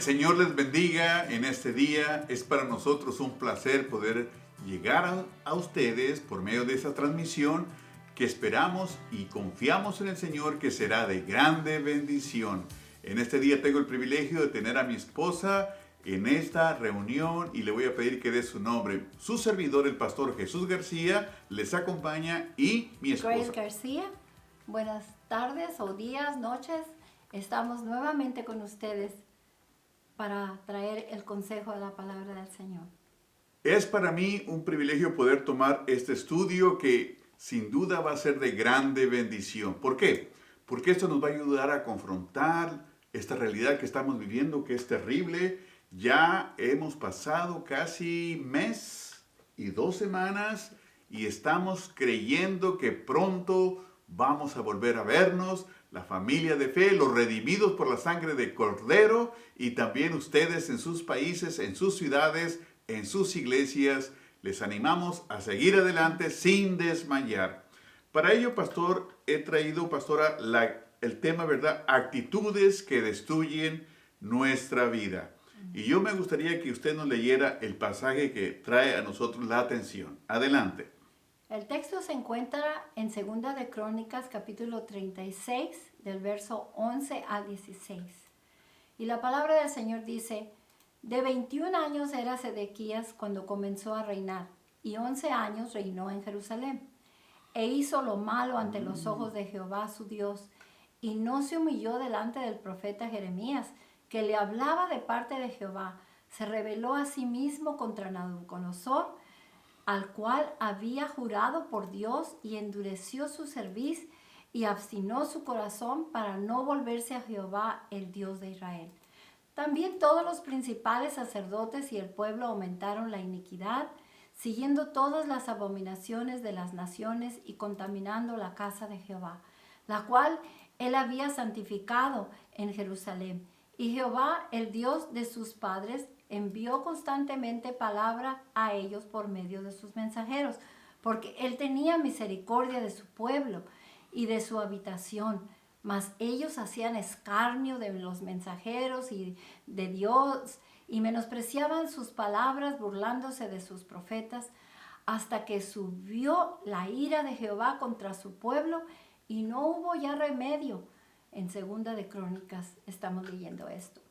Señor les bendiga en este día. Es para nosotros un placer poder llegar a ustedes por medio de esta transmisión que esperamos y confiamos en el Señor que será de grande bendición. En este día tengo el privilegio de tener a mi esposa en esta reunión y le voy a pedir que dé su nombre. Su servidor, el pastor Jesús García, les acompaña y mi esposa. Grace García, buenas tardes o días, noches. Estamos nuevamente con ustedes para traer el consejo de la palabra del Señor. Es para mí un privilegio poder tomar este estudio que sin duda va a ser de grande bendición. ¿Por qué? Porque esto nos va a ayudar a confrontar esta realidad que estamos viviendo, que es terrible. Ya hemos pasado casi mes y 2 semanas y estamos creyendo que pronto vamos a volver a vernos, la familia de fe, los redimidos por la sangre de Cordero, y también ustedes en sus países, en sus ciudades, en sus iglesias. Les animamos a seguir adelante sin desmayar. Para ello, pastor, he traído, pastora, el tema, ¿verdad? Actitudes que destruyen nuestra vida. Y yo me gustaría que usted nos leyera el pasaje que trae a nosotros la atención. Adelante. El texto se encuentra en 2 de Crónicas, capítulo 36, del verso 11 al 16. Y la palabra del Señor dice: de 21 años era Sedequías cuando comenzó a reinar, y 11 años reinó en Jerusalén. E hizo lo malo ante los ojos de Jehová su Dios, y no se humilló delante del profeta Jeremías, que le hablaba de parte de Jehová. Se rebeló a sí mismo contra Nabucodonosor, al cual había jurado por Dios, y endureció su cerviz y obstinó su corazón para no volverse a Jehová, el Dios de Israel. También todos los principales sacerdotes y el pueblo aumentaron la iniquidad, siguiendo todas las abominaciones de las naciones y contaminando la casa de Jehová, la cual él había santificado en Jerusalén. Y Jehová, el Dios de sus padres, envió constantemente palabra a ellos por medio de sus mensajeros, porque él tenía misericordia de su pueblo y de su habitación. Mas ellos hacían escarnio de los mensajeros y de Dios, y menospreciaban sus palabras, burlándose de sus profetas, hasta que subió la ira de Jehová contra su pueblo, y no hubo ya remedio. En 2 de Crónicas estamos leyendo esto.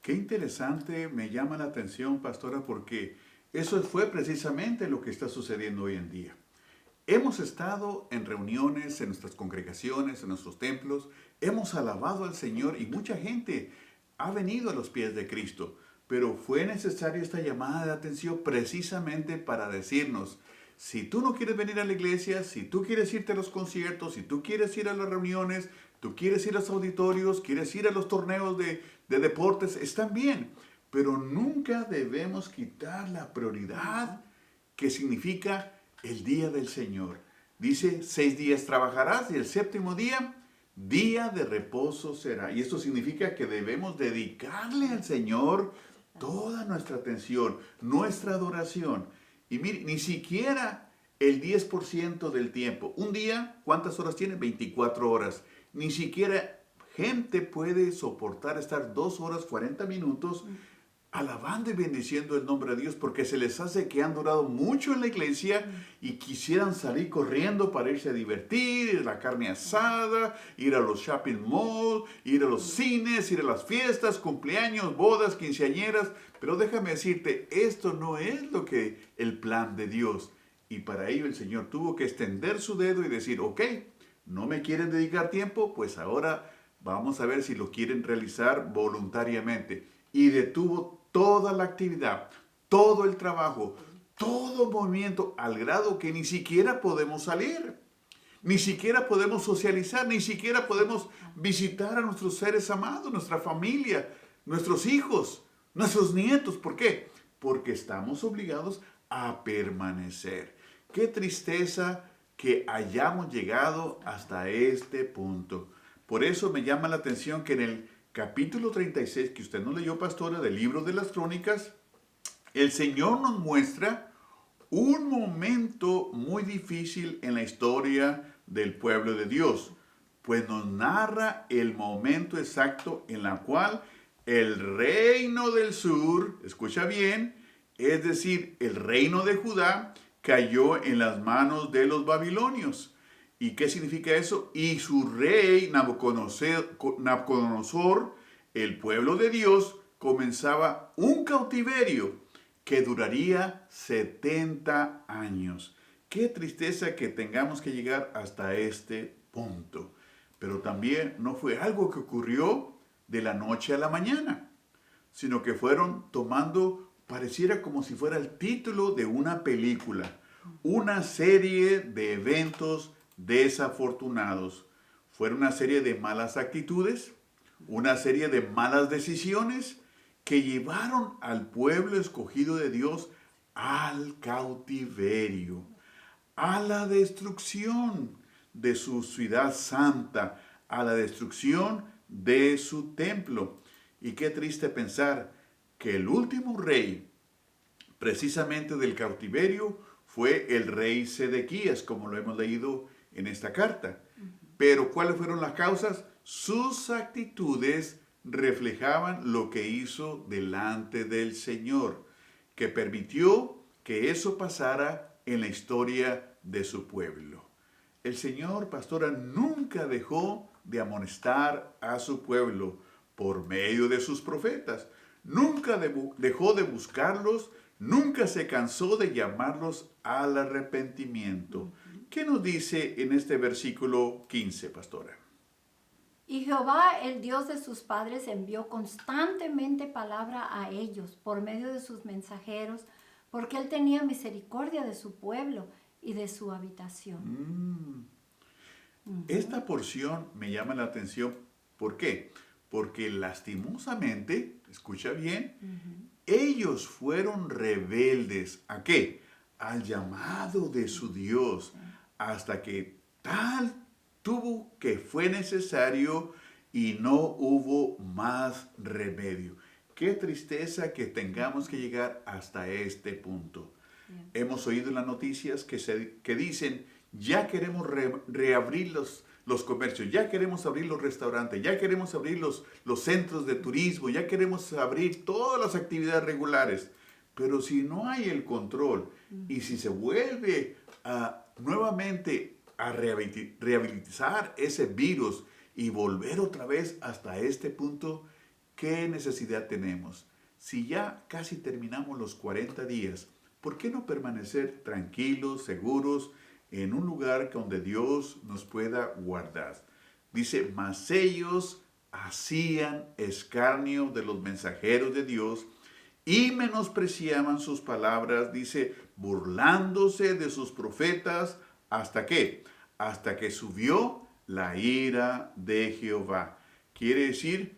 Qué interesante, me llama la atención, pastora, porque eso fue precisamente lo que está sucediendo hoy en día. Hemos estado en reuniones, en nuestras congregaciones, en nuestros templos, hemos alabado al Señor y mucha gente ha venido a los pies de Cristo, pero fue necesaria esta llamada de atención precisamente para decirnos: si tú no quieres venir a la iglesia, si tú quieres irte a los conciertos, si tú quieres ir a las reuniones, tú quieres ir a los auditorios, quieres ir a los torneos de deportes, están bien, pero nunca debemos quitar la prioridad que significa el día del Señor. Dice: 6 días trabajarás y el 7º día, día de reposo será. Y esto significa que debemos dedicarle al Señor toda nuestra atención, nuestra adoración. Y mire, ni siquiera el 10% del tiempo. Un día, ¿cuántas horas tiene? 24 horas. Ni siquiera gente puede soportar estar 2 horas 40 minutos alabando y bendiciendo el nombre de Dios, porque se les hace que han durado mucho en la iglesia y quisieran salir corriendo para irse a divertir, ir a la carne asada, ir a los shopping malls, ir a los cines, ir a las fiestas, cumpleaños, bodas, quinceañeras. Pero déjame decirte, esto no es lo que el plan de Dios. Y para ello el Señor tuvo que extender su dedo y decir: ok, ¿no me quieren dedicar tiempo? Pues ahora vamos a ver si lo quieren realizar voluntariamente. Y detuvo toda la actividad, todo el trabajo, todo movimiento, al grado que ni siquiera podemos salir, ni siquiera podemos socializar, ni siquiera podemos visitar a nuestros seres amados, nuestra familia, nuestros hijos, nuestros nietos. ¿Por qué? Porque estamos obligados a permanecer. Qué tristeza que hayamos llegado hasta este punto. Por eso me llama la atención que en el capítulo 36, que usted nos leyó, pastora, del libro de las Crónicas, el Señor nos muestra un momento muy difícil en la historia del pueblo de Dios, pues nos narra el momento exacto en el cual el reino del sur, escucha bien, es decir, el reino de Judá, cayó en las manos de los babilonios. ¿Y qué significa eso? Y su rey Nabucodonosor, el pueblo de Dios, comenzaba un cautiverio que duraría 70 años. Qué tristeza que tengamos que llegar hasta este punto. Pero también no fue algo que ocurrió de la noche a la mañana, sino que fueron tomando, pareciera como si fuera el título de una película, una serie de eventos desafortunados. Fueron una serie de malas actitudes, una serie de malas decisiones que llevaron al pueblo escogido de Dios al cautiverio, a la destrucción de su ciudad santa, a la destrucción de su templo. Y qué triste pensar que el último rey, precisamente del cautiverio, fue el rey Sedequías, como lo hemos leído en esta carta. Pero ¿cuáles fueron las causas? Sus actitudes reflejaban lo que hizo delante del Señor, que permitió que eso pasara en la historia de su pueblo. El Señor, pastora, nunca dejó de amonestar a su pueblo por medio de sus profetas. Nunca dejó de buscarlos, nunca se cansó de llamarlos al arrepentimiento. ¿Qué nos dice en este versículo 15, pastora? Y Jehová, el Dios de sus padres, envió constantemente palabra a ellos por medio de sus mensajeros, porque él tenía misericordia de su pueblo y de su habitación. Esta porción me llama la atención. ¿Por qué? Porque lastimosamente, escucha bien, ellos fueron rebeldes. ¿A qué? Al llamado de su Dios, hasta que tal tuvo que fue necesario y no hubo más remedio. Qué tristeza que tengamos que llegar hasta este punto. Hemos oído en las noticias que dicen, ya queremos reabrir los comercios, ya queremos abrir los restaurantes, ya queremos abrir los centros de turismo, ya queremos abrir todas las actividades regulares. Pero si no hay el control y si se vuelve nuevamente a rehabilitar ese virus y volver otra vez hasta este punto, ¿qué necesidad tenemos? Si ya casi terminamos los 40 días, ¿por qué no permanecer tranquilos, seguros, en un lugar donde Dios nos pueda guardar? Dice, mas ellos hacían escarnio de los mensajeros de Dios y menospreciaban sus palabras, dice, burlándose de sus profetas, ¿hasta qué? Hasta que subió la ira de Jehová. Quiere decir,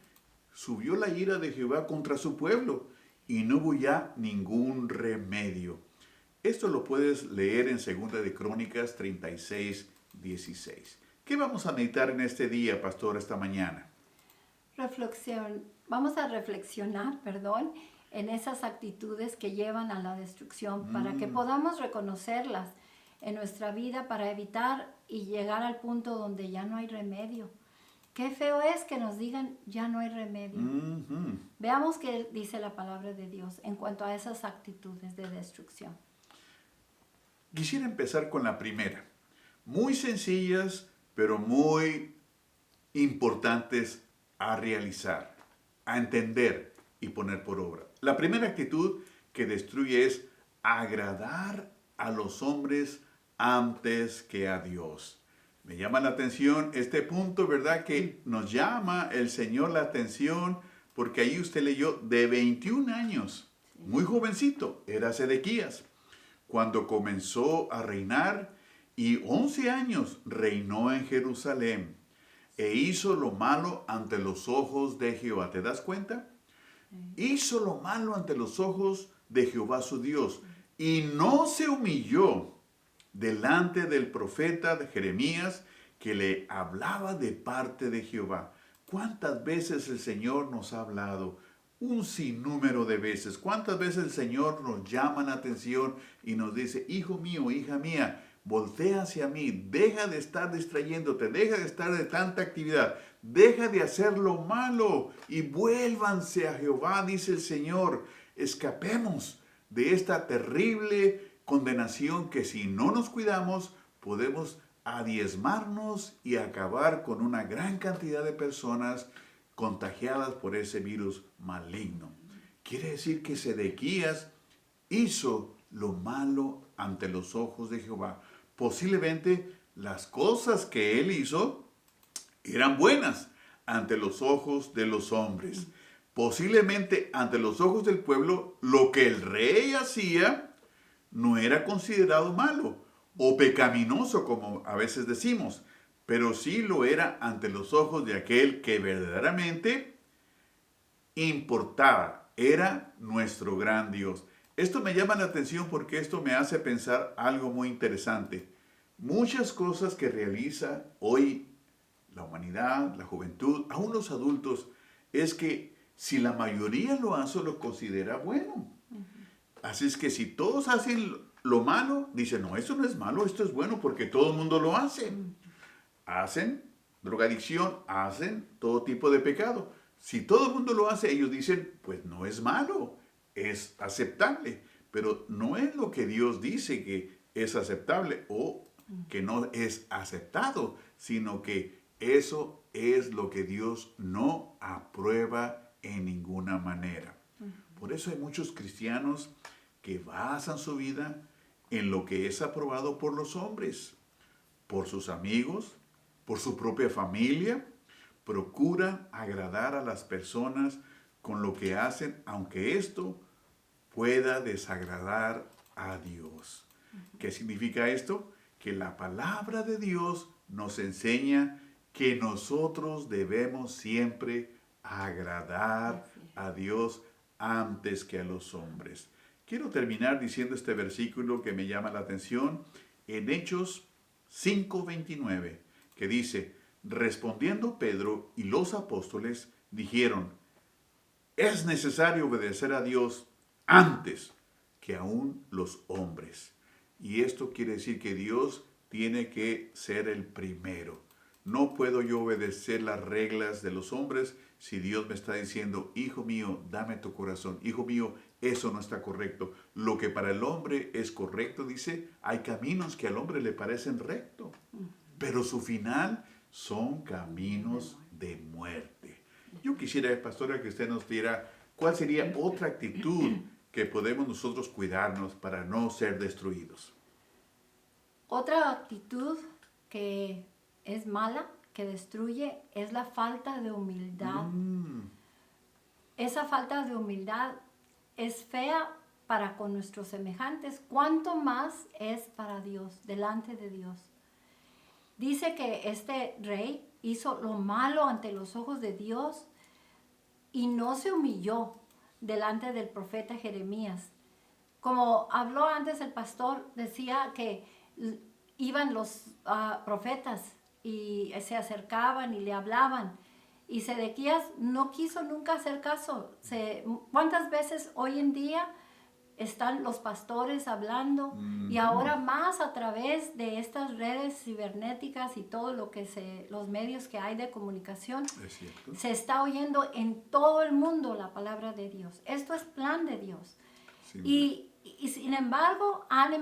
subió la ira de Jehová contra su pueblo y no hubo ya ningún remedio. Esto lo puedes leer en 2 de Crónicas 36, 16. ¿Qué vamos a meditar en este día, pastor, esta mañana? Vamos a reflexionar, en esas actitudes que llevan a la destrucción para que podamos reconocerlas en nuestra vida para evitar y llegar al punto donde ya no hay remedio. Qué feo es que nos digan ya no hay remedio. Veamos qué dice la palabra de Dios en cuanto a esas actitudes de destrucción. Quisiera empezar con la primera. Muy sencillas, pero muy importantes a realizar, a entender y poner por obra. La primera actitud que destruye es agradar a los hombres antes que a Dios. Me llama la atención este punto, ¿verdad? Que nos llama el Señor la atención, porque ahí usted leyó de 21 años, muy jovencito, era Sedequías, cuando comenzó a reinar, y 11 años reinó en Jerusalén, e hizo lo malo ante los ojos de Jehová. ¿Te das cuenta? Hizo lo malo ante los ojos de Jehová su Dios, y no se humilló delante del profeta de Jeremías, que le hablaba de parte de Jehová. ¿Cuántas veces el Señor nos ha hablado? Un sinnúmero de veces. ¿Cuántas veces el Señor nos llama la atención y nos dice, hijo mío, hija mía, voltea hacia mí, deja de estar distrayéndote, deja de estar de tanta actividad, deja de hacer lo malo y vuélvanse a Jehová, dice el Señor. Escapemos de esta terrible condenación que si no nos cuidamos podemos diezmarnos y acabar con una gran cantidad de personas contagiadas por ese virus maligno. Quiere decir que Sedequías hizo lo malo ante los ojos de Jehová. Posiblemente las cosas que él hizo eran buenas ante los ojos de los hombres. Posiblemente ante los ojos del pueblo lo que el rey hacía no era considerado malo o pecaminoso, como a veces decimos, pero sí lo era ante los ojos de aquel que verdaderamente importaba, era nuestro gran Dios. Esto me llama la atención porque esto me hace pensar algo muy interesante. Muchas cosas que realiza hoy la humanidad, la juventud, aún los adultos, es que si la mayoría lo hace, lo considera bueno. Así es que si todos hacen lo malo, dicen, no, esto no es malo, esto es bueno porque todo el mundo lo hace. Hacen drogadicción, hacen todo tipo de pecado. Si todo el mundo lo hace, ellos dicen, pues no es malo, es aceptable. Pero no es lo que Dios dice que es aceptable o que no es aceptado, sino que eso es lo que Dios no aprueba en ninguna manera. Por eso hay muchos cristianos que basan su vida en lo que es aprobado por los hombres, por sus amigos, por su propia familia. Procuran agradar a las personas con lo que hacen, aunque esto pueda desagradar a Dios. ¿Qué significa esto? Que la palabra de Dios nos enseña que nosotros debemos siempre agradar a Dios antes que a los hombres. Quiero terminar diciendo este versículo que me llama la atención en Hechos 5:29, que dice, respondiendo Pedro y los apóstoles dijeron, es necesario obedecer a Dios antes que aún los hombres. Y esto quiere decir que Dios tiene que ser el primero. No puedo yo obedecer las reglas de los hombres si Dios me está diciendo, hijo mío, dame tu corazón. Hijo mío, eso no está correcto. Lo que para el hombre es correcto, dice, hay caminos que al hombre le parecen rectos, pero su final son caminos de muerte. Yo quisiera, pastora, que usted nos diera cuál sería otra actitud que podemos nosotros cuidarnos para no ser destruidos. Otra actitud que es mala, que destruye, es la falta de humildad. Esa falta de humildad es fea para con nuestros semejantes, cuanto más es para Dios, delante de Dios. Dice que este rey hizo lo malo ante los ojos de Dios y no se humilló delante del profeta Jeremías. Como habló antes el pastor, decía que iban los profetas y se acercaban y le hablaban. Y Sedequías no quiso nunca hacer caso. ¿Cuántas veces hoy en día están los pastores hablando? Y ahora más a través de estas redes cibernéticas y todo lo que los medios que hay de comunicación, se está oyendo en todo el mundo la palabra de Dios. Esto es plan de Dios. Sí. Y sin embargo han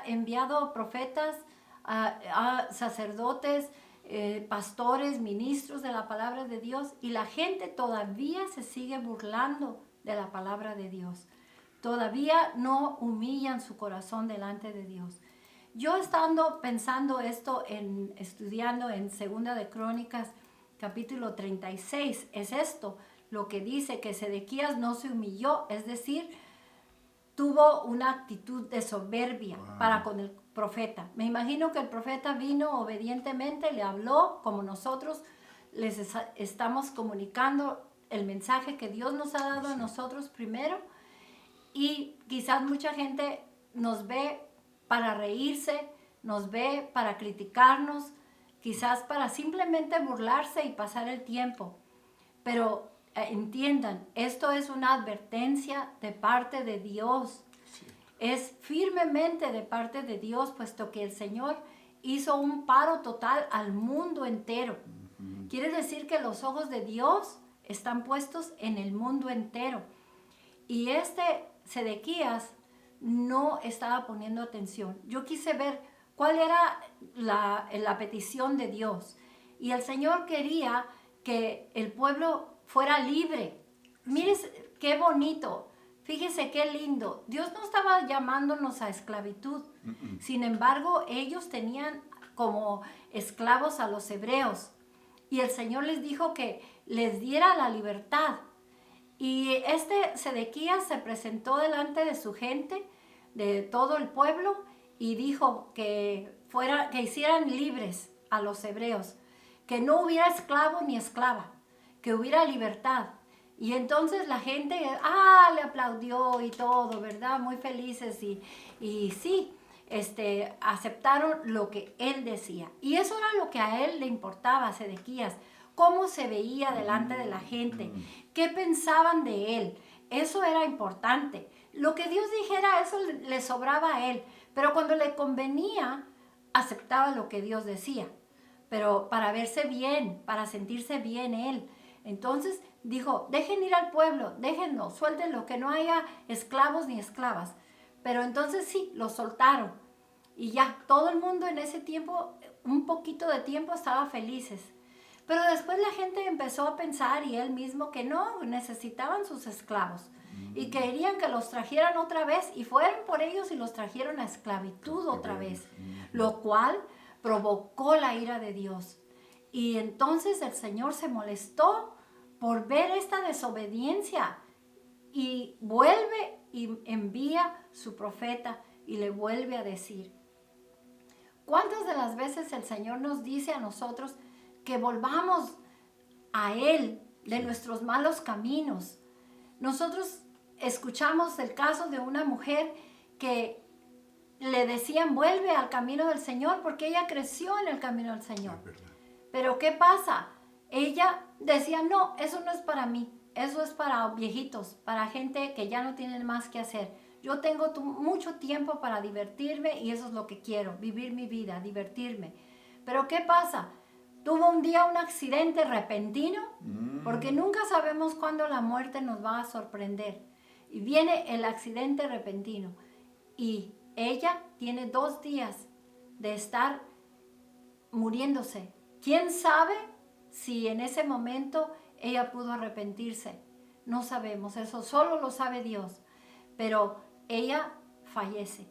enviado profetas, a sacerdotes, pastores, ministros de la palabra de Dios, y la gente todavía se sigue burlando de la palabra de Dios. Todavía no humillan su corazón delante de Dios. Yo estando pensando esto, estudiando en Segunda de Crónicas, capítulo 36, es esto, lo que dice que Sedequías no se humilló, es decir, tuvo una actitud de soberbia para con el profeta. Me imagino que el profeta vino obedientemente, le habló como nosotros les estamos comunicando el mensaje que Dios nos ha dado a nosotros primero, y quizás mucha gente nos ve para reírse, nos ve para criticarnos, quizás para simplemente burlarse y pasar el tiempo. Pero entiendan, esto es una advertencia de parte de Dios. Sí. es firmemente de parte de Dios, puesto que el Señor hizo un paro total al mundo entero. Quiere decir que los ojos de Dios están puestos en el mundo entero. Y Sedequías no estaba poniendo atención. Yo quise ver cuál era la petición de Dios. Y el Señor quería que el pueblo fuera libre. Mire qué bonito. Fíjese qué lindo. Dios no estaba llamándonos a esclavitud. Sin embargo, ellos tenían como esclavos a los hebreos. Y el Señor les dijo que les diera la libertad. Y Sedequías se presentó delante de su gente, de todo el pueblo, y dijo que hicieran libres a los hebreos, que no hubiera esclavo ni esclava, que hubiera libertad. Y entonces la gente, le aplaudió y todo, ¿verdad? Muy felices y sí, aceptaron lo que él decía. Y eso era lo que a él le importaba, a Sedequías, cómo se veía delante de la gente, qué pensaban de él. Eso era importante. Lo que Dios dijera, eso le sobraba a él. Pero cuando le convenía, aceptaba lo que Dios decía. Pero para verse bien, para sentirse bien él. Entonces dijo, dejen ir al pueblo, déjenlo, suéltenlo, que no haya esclavos ni esclavas. Pero entonces sí, lo soltaron. Y ya, todo el mundo en ese tiempo, un poquito de tiempo, estaba felices. Pero después la gente empezó a pensar, y él mismo, que no, necesitaban sus esclavos. Y querían que los trajeran otra vez, y fueron por ellos y los trajeron a esclavitud otra vez. Lo cual provocó la ira de Dios. Y entonces el Señor se molestó por ver esta desobediencia. Y vuelve y envía su profeta y le vuelve a decir. ¿Cuántas de las veces el Señor nos dice a nosotros que volvamos a Él de nuestros malos caminos? Nosotros escuchamos el caso de una mujer que le decían vuelve al camino del Señor porque ella creció en el camino del Señor. Pero ¿qué pasa? Ella decía, no, eso no es para mí, eso es para viejitos, para gente que ya no tienen más que hacer. Yo tengo mucho tiempo para divertirme y eso es lo que quiero, vivir mi vida, divertirme. Pero ¿qué pasa? Tuvo un día un accidente repentino, porque nunca sabemos cuándo la muerte nos va a sorprender. Y viene el accidente repentino. Y ella tiene 2 días de estar muriéndose. ¿Quién sabe si en ese momento ella pudo arrepentirse? No sabemos, eso solo lo sabe Dios. Pero ella fallece.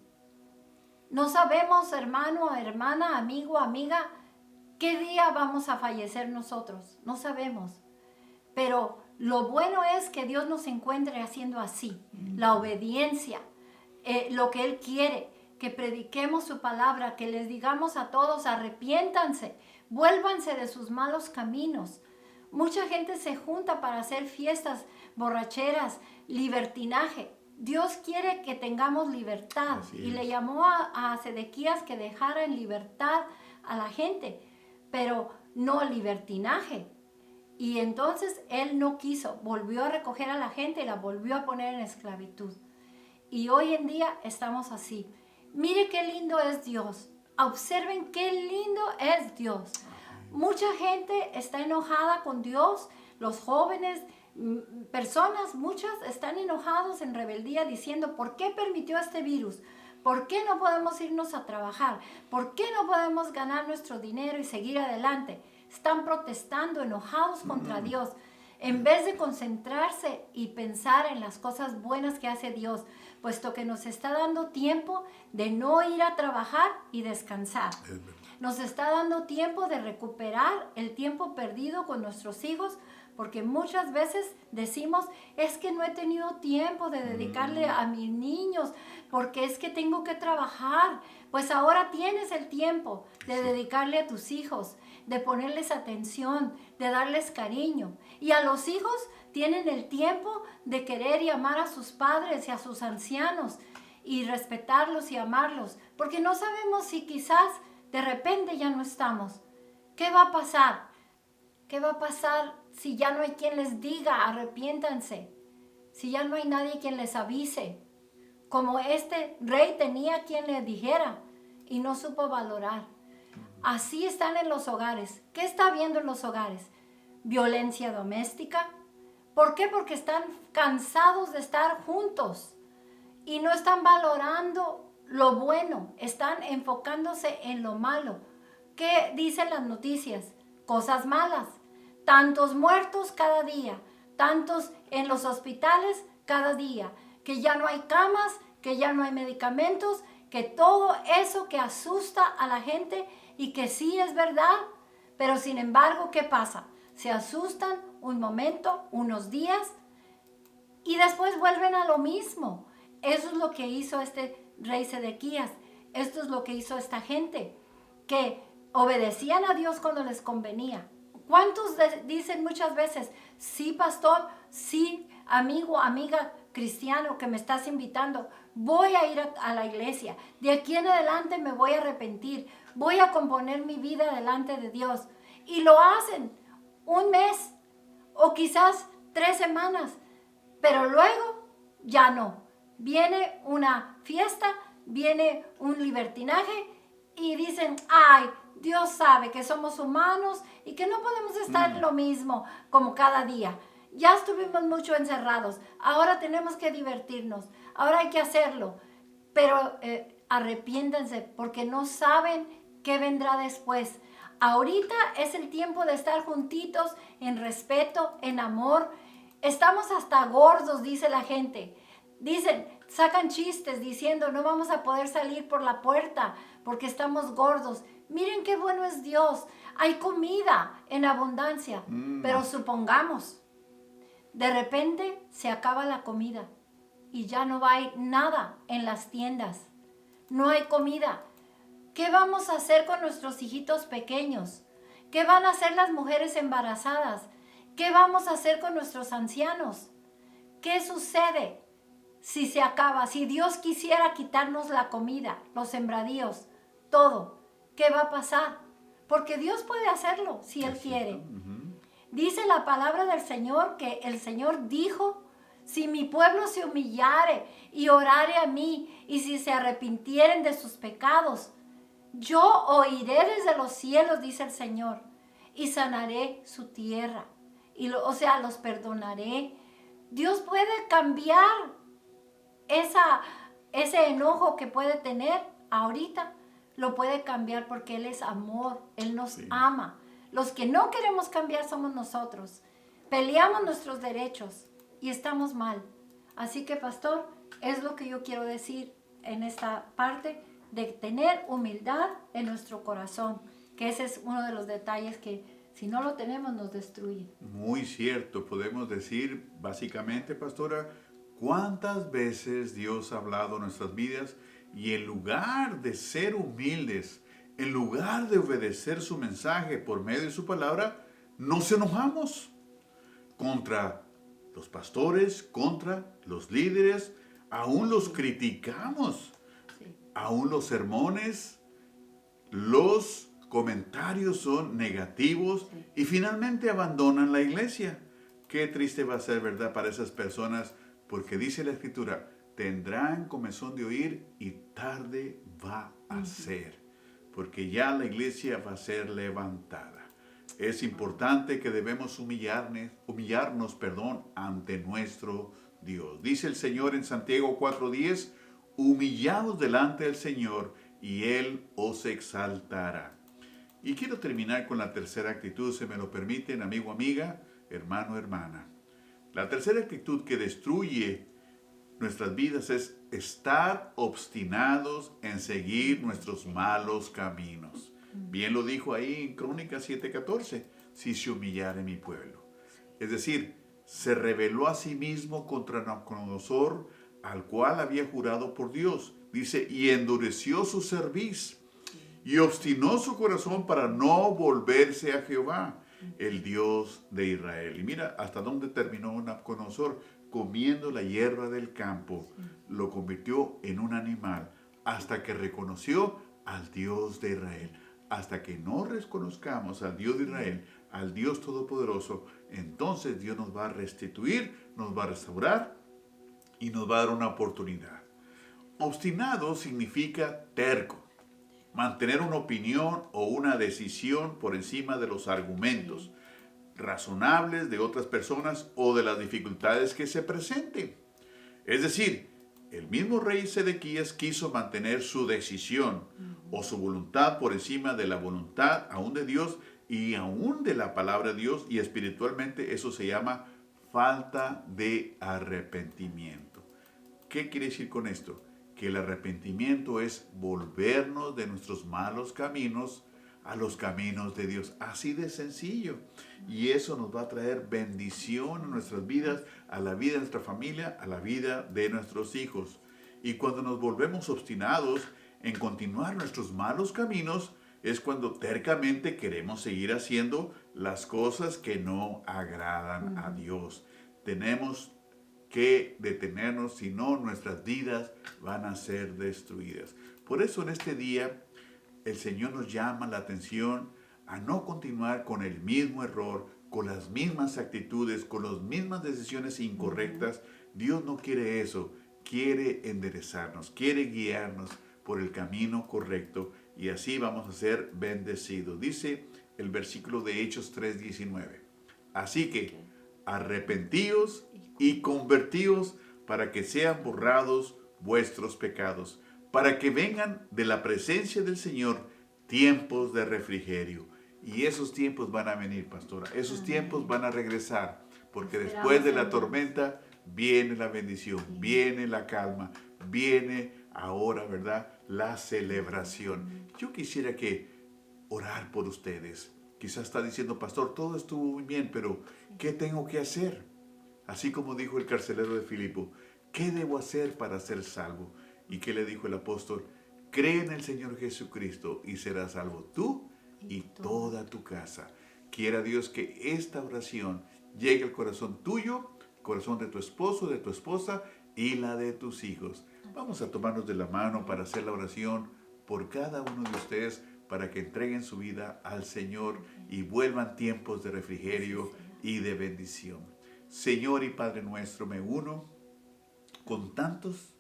No sabemos, hermano, hermana, amigo, amiga, ¿qué día vamos a fallecer nosotros? No sabemos. Pero lo bueno es que Dios nos encuentre haciendo así. La obediencia, lo que Él quiere, que prediquemos su palabra, que les digamos a todos, arrepiéntanse, vuélvanse de sus malos caminos. Mucha gente se junta para hacer fiestas, borracheras, libertinaje. Dios quiere que tengamos libertad y le llamó a Sedequías que dejara en libertad a la gente, pero no libertinaje. Y entonces él no quiso, volvió a recoger a la gente y la volvió a poner en esclavitud. Y hoy en día estamos así. Mire qué lindo es Dios. Observen qué lindo es Dios. Mucha gente está enojada con Dios, los jóvenes, personas, muchas están enojados en rebeldía diciendo, ¿por qué permitió este virus? ¿Por qué no podemos irnos a trabajar? ¿Por qué no podemos ganar nuestro dinero y seguir adelante? Están protestando, enojados contra Dios, en vez de concentrarse y pensar en las cosas buenas que hace Dios, puesto que nos está dando tiempo de no ir a trabajar y descansar. Nos está dando tiempo de recuperar el tiempo perdido con nuestros hijos, porque muchas veces decimos, es que no he tenido tiempo de dedicarle a mis niños, porque es que tengo que trabajar. Pues ahora tienes el tiempo de dedicarle a tus hijos, de ponerles atención, de darles cariño. Y a los hijos tienen el tiempo de querer y amar a sus padres y a sus ancianos, y respetarlos y amarlos, porque no sabemos si quizás de repente ya no estamos. ¿Qué va a pasar? ¿Qué va a pasar si ya no hay quien les diga, arrepiéntanse? Si ya no hay nadie quien les avise. como este rey tenía quien le dijera y no supo valorar. Así están en los hogares. ¿Qué está habiendo en los hogares? Violencia doméstica. ¿Por qué? Porque están cansados de estar juntos y no están valorando lo bueno, están enfocándose en lo malo. ¿Qué dicen las noticias? Cosas malas. Tantos muertos cada día, tantos en los hospitales cada día, que ya no hay camas, que ya no hay medicamentos, que todo eso que asusta a la gente y que sí es verdad, pero sin embargo, ¿qué pasa? Se asustan un momento, unos días, y después vuelven a lo mismo. Eso es lo que hizo este rey Sedequías. Esto es lo que hizo esta gente, que obedecían a Dios cuando les convenía. ¿Cuántos dicen muchas veces, sí, pastor, sí, amigo, amiga cristiano que me estás invitando, voy a ir a la iglesia, de aquí en adelante me voy a arrepentir, voy a componer mi vida delante de Dios? Y lo hacen un mes o quizás 3 semanas, pero luego ya no. Viene una fiesta, viene un libertinaje y dicen, ay, Dios sabe que somos humanos y que no podemos estar en lo mismo como cada día. Ya estuvimos mucho encerrados, ahora tenemos que divertirnos, ahora hay que hacerlo. Pero arrepiéntense porque no saben qué vendrá después. Ahorita es el tiempo de estar juntitos en respeto, en amor. Estamos hasta gordos, dice la gente. Dicen, sacan chistes diciendo, no vamos a poder salir por la puerta porque estamos gordos. Miren qué bueno es Dios. Hay comida en abundancia, pero supongamos, de repente se acaba la comida y ya no hay nada en las tiendas. No hay comida. ¿Qué vamos a hacer con nuestros hijitos pequeños? ¿Qué van a hacer las mujeres embarazadas? ¿Qué vamos a hacer con nuestros ancianos? ¿Qué sucede si se acaba? Si Dios quisiera quitarnos la comida, los sembradíos, todo, ¿qué va a pasar? Porque Dios puede hacerlo si Él quiere. Dice la palabra del Señor que el Señor dijo, si mi pueblo se humillare y orare a mí y si se arrepintieren de sus pecados, yo oiré desde los cielos, dice el Señor, y sanaré su tierra. Los perdonaré. Dios puede cambiar ese enojo que puede tener ahorita, lo puede cambiar porque Él es amor, Él nos ama. Los que no queremos cambiar somos nosotros. Peleamos nuestros derechos y estamos mal. Así que, pastor, es lo que yo quiero decir en esta parte, de tener humildad en nuestro corazón, que ese es uno de los detalles que si no lo tenemos nos destruye. Muy cierto, podemos decir básicamente, pastora, cuántas veces Dios ha hablado en nuestras vidas y en lugar de ser humildes, en lugar de obedecer su mensaje por medio de su palabra, nos enojamos contra los pastores, contra los líderes, aún los criticamos, aún los sermones, los comentarios son negativos y finalmente abandonan la iglesia. Qué triste va a ser, ¿verdad?, para esas personas, porque dice la Escritura, tendrán comezón de oír y tarde va a ser, porque ya la iglesia va a ser levantada. Es importante que debemos humillarnos, ante nuestro Dios. Dice el Señor en Santiago 4:10, humillaos delante del Señor y Él os exaltará. Y quiero terminar con la tercera actitud, si me lo permiten, amigo, amiga, hermano, hermana. La tercera actitud que destruye nuestras vidas es estar obstinados en seguir nuestros malos caminos. Bien lo dijo ahí en Crónicas 7:14, si se humillare mi pueblo. Es decir, se rebeló a sí mismo contra Nabucodonosor, al cual había jurado por Dios. Dice, y endureció su cerviz y obstinó su corazón para no volverse a Jehová, el Dios de Israel. Y mira hasta dónde terminó Nabucodonosor, comiendo la hierba del campo. Lo convirtió en un animal hasta que reconoció al Dios de Israel. Hasta que no reconozcamos al Dios de Israel, al Dios Todopoderoso, entonces Dios nos va a restituir, nos va a restaurar y nos va a dar una oportunidad. Obstinado significa terco, mantener una opinión o una decisión por encima de los argumentos razonables de otras personas o de las dificultades que se presenten. Es decir, el mismo rey Sedequías quiso mantener su decisión o su voluntad por encima de la voluntad aún de Dios y aún de la palabra de Dios, y espiritualmente eso se llama falta de arrepentimiento. ¿Qué quiere decir con esto? Que el arrepentimiento es volvernos de nuestros malos caminos a los caminos de Dios. Así de sencillo. Y eso nos va a traer bendición en nuestras vidas, a la vida de nuestra familia, a la vida de nuestros hijos. Y cuando nos volvemos obstinados en continuar nuestros malos caminos, es cuando tercamente queremos seguir haciendo las cosas que no agradan a Dios. Tenemos que detenernos, si no nuestras vidas van a ser destruidas. Por eso en este día el Señor nos llama la atención a no continuar con el mismo error, con las mismas actitudes, con las mismas decisiones incorrectas. Dios no quiere eso, quiere enderezarnos, quiere guiarnos por el camino correcto, y así vamos a ser bendecidos. Dice el versículo de Hechos 3:19. Así que arrepentíos y convertíos para que sean borrados vuestros pecados, para que vengan de la presencia del Señor tiempos de refrigerio. Y esos tiempos van a venir, pastora. Esos tiempos van a regresar, porque después de la tormenta viene la bendición, viene la calma, viene ahora, ¿verdad?, la celebración. Yo quisiera que orar por ustedes. Quizás está diciendo, pastor, todo estuvo muy bien, pero ¿qué tengo que hacer? Así como dijo el carcelero de Filipo, ¿qué debo hacer para ser salvo? ¿Y qué le dijo el apóstol? Cree en el Señor Jesucristo y serás salvo tú y toda tu casa. Quiera Dios que esta oración llegue al corazón tuyo, corazón de tu esposo, de tu esposa y la de tus hijos. Vamos a tomarnos de la mano para hacer la oración por cada uno de ustedes, para que entreguen su vida al Señor y vuelvan tiempos de refrigerio y de bendición. Señor y Padre nuestro, me uno con tantos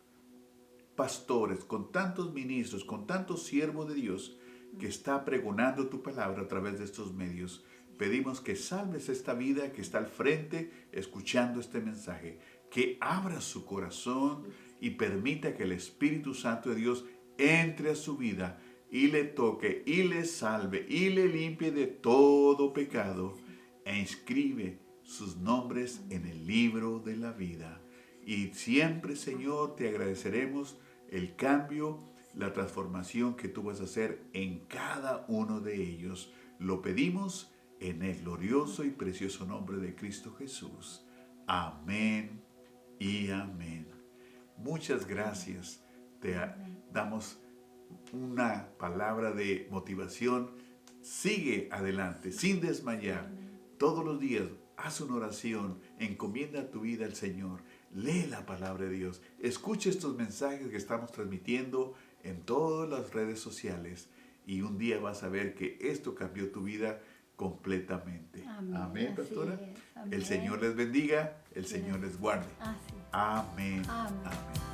pastores, con tantos ministros, con tantos siervos de Dios que está pregonando tu palabra a través de estos medios. Pedimos que salves esta vida que está al frente escuchando este mensaje, que abra su corazón y permita que el Espíritu Santo de Dios entre a su vida y le toque y le salve y le limpie de todo pecado e inscribe sus nombres en el libro de la vida. Y siempre, Señor, te agradeceremos el cambio, la transformación que tú vas a hacer en cada uno de ellos. Lo pedimos en el glorioso y precioso nombre de Cristo Jesús. Amén y amén. Muchas gracias. Te damos una palabra de motivación. Sigue adelante sin desmayar. Todos los días haz una oración, encomienda tu vida al Señor, lee la palabra de Dios, escucha estos mensajes que estamos transmitiendo en todas las redes sociales, y un día vas a ver que esto cambió tu vida completamente. Amén, pastora. Amén. El Señor les bendiga, el Señor les guarde. Amén. Amén.